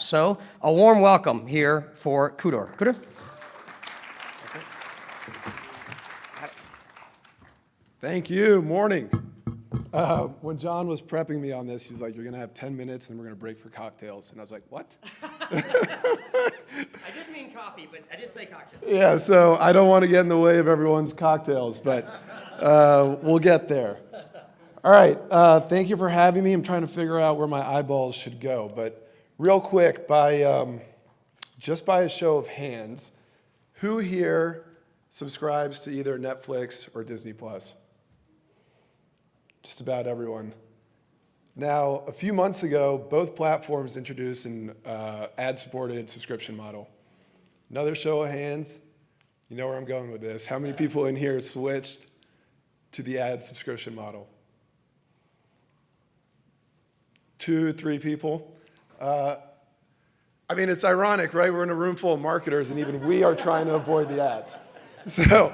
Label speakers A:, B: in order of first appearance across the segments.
A: So a warm welcome here for Khudor. Khudor?
B: Thank you. Morning. When John was prepping me on this, he's like, you're going to have 10 minutes and we're going to break for cocktails. And I was like, what?
A: I did mean coffee, but I did say cocktails.
B: Yeah, so I don't want to get in the way of everyone's cocktails, but we'll get there. All right. Thank you for having me. I'm trying to figure out where my eyeballs should go. But real quick, just by a show of hands, who here subscribes to either Netflix or Disney Plus? Just about everyone. Now, a few months ago, both platforms introduced an ad-supported subscription model. Another show of hands. You know where I'm going with this. How many people in here switched to the ad subscription model? 2, 3 people. I mean, it's ironic, right? We're in a room full of marketers, and even we are trying to avoid the ads. So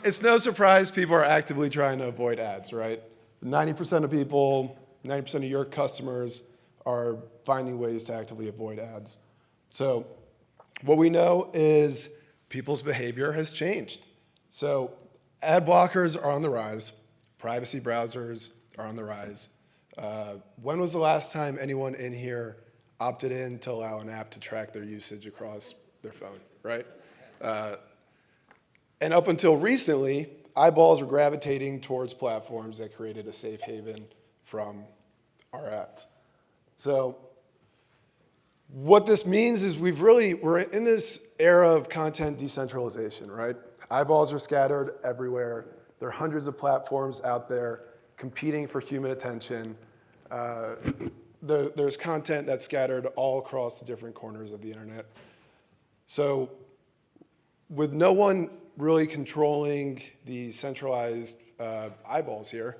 B: it's no surprise people are actively trying to avoid ads, right? 90% of people, 90% of your customers are finding ways to actively avoid ads. So what we know is people's behavior has changed. So ad blockers are on the rise. Privacy browsers are on the rise. When was the last time anyone in here opted in to allow an app to track their usage across their phone, right? And up until recently, eyeballs were gravitating towards platforms that created a safe haven from our ads. So what this means is we're in this era of content decentralization, right? Eyeballs are scattered everywhere. There are hundreds of platforms out there competing for human attention. There's content that's scattered all across the different corners of the internet. So with no one really controlling the centralized eyeballs here,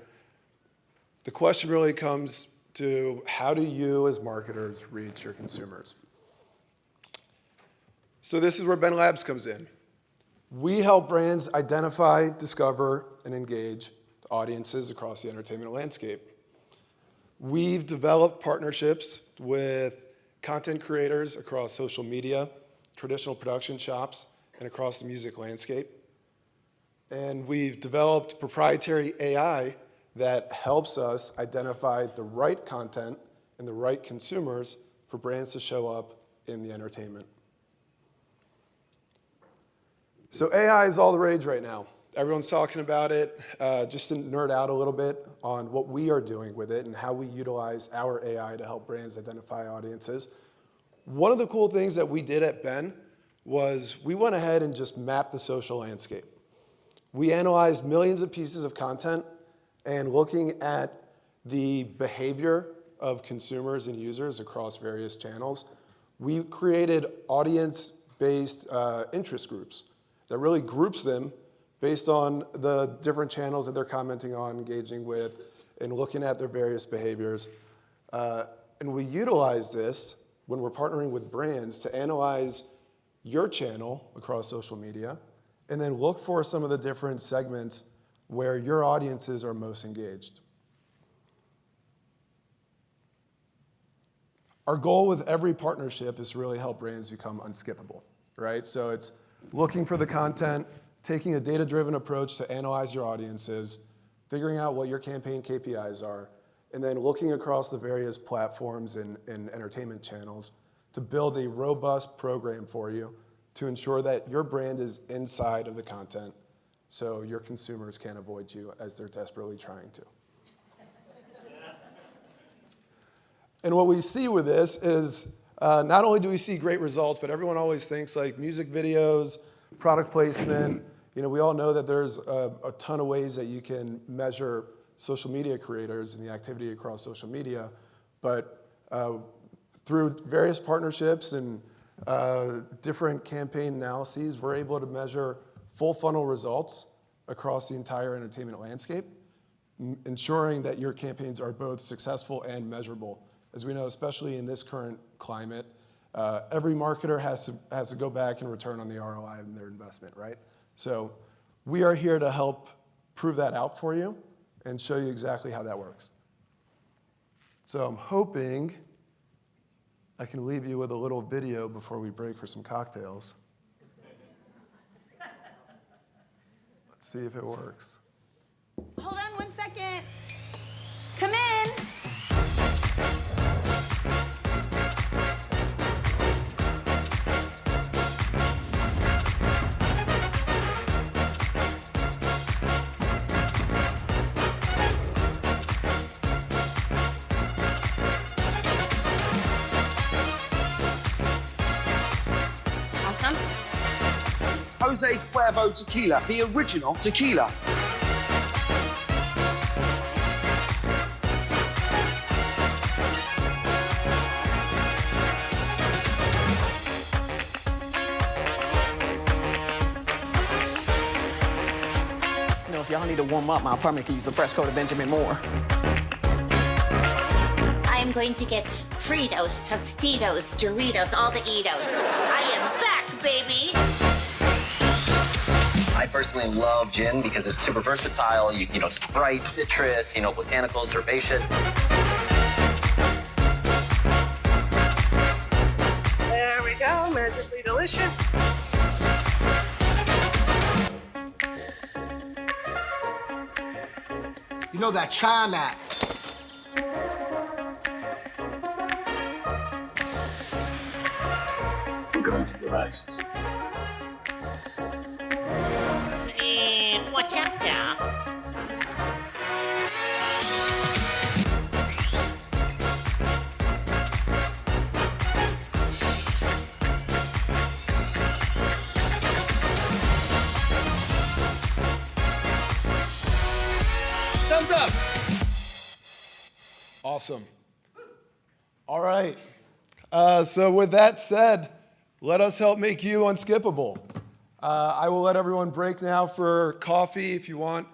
B: the question really comes to how do you as marketers reach your consumers? So this is where BENlabs comes in. We help brands identify, discover, and engage audiences across the entertainment landscape. We've developed partnerships with content creators across social media, traditional production shops, and across the music landscape. And we've developed proprietary AI that helps us identify the right content and the right consumers for brands to show up in the entertainment. So AI is all the rage right now. Everyone's talking about it. Just to nerd out a little bit on what we are doing with it and how we utilize our AI to help brands identify audiences. One of the cool things that we did at Ben was we went ahead and just mapped the social landscape. We analyzed millions of pieces of content and looking at the behavior of consumers and users across various channels, we created audience-based interest groups that really groups them based on the different channels that they're commenting on, engaging with, and looking at their various behaviors. And we utilize this when we're partnering with brands to analyze your channel across social media, and then look for some of the different segments where your audiences are most engaged. Our goal with every partnership is to really help brands become unskippable, right? So it's looking for the content, taking a data-driven approach to analyze your audiences, figuring out what your campaign KPIs are, and then looking across the various platforms and entertainment channels to build a robust program for you to ensure that your brand is inside of the content so your consumers can't avoid you as they're desperately trying to. And what we see with this is not only do we see great results, but everyone always thinks like music videos, product placement. You know, we all know that there's a ton of ways that you can measure social media creators and the activity across social media, but through various partnerships and different campaign analyses, we're able to measure full funnel results across the entire entertainment landscape, ensuring that your campaigns are both successful and measurable. As we know, especially in this current climate, every marketer has to go back and return on the ROI of their investment, right? So we are here to help prove that out for you and show you exactly how that works. So I'm hoping I can leave you with a little video before we break for some cocktails. Let's see if it works.
C: Hold on 1 second. Come in.
A: Awesome.
D: Jose Cuervo tequila, the original tequila.
E: You know, if y'all need to warm up, my apartment could use a fresh coat of Benjamin Moore.
F: I am going to get Fritos, Tostitos, Doritos, all the Eatos. I am back, baby!
G: I personally love gin because it's super versatile. You know, Sprite, citrus, you know, botanicals, herbaceous.
H: There we go, magically delicious.
D: You know that Chime app?
I: We're going to the races.
F: What's up, Doc?
A: Thumbs up.
B: Awesome. All right. So with that said, let us help make you unskippable. I will let everyone break now for coffee if you want.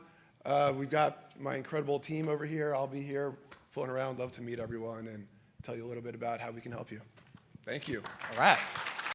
B: We've got my incredible team over here. I'll be here floating around. Love to meet everyone and tell you a little bit about how we can help you. Thank you.
A: All right.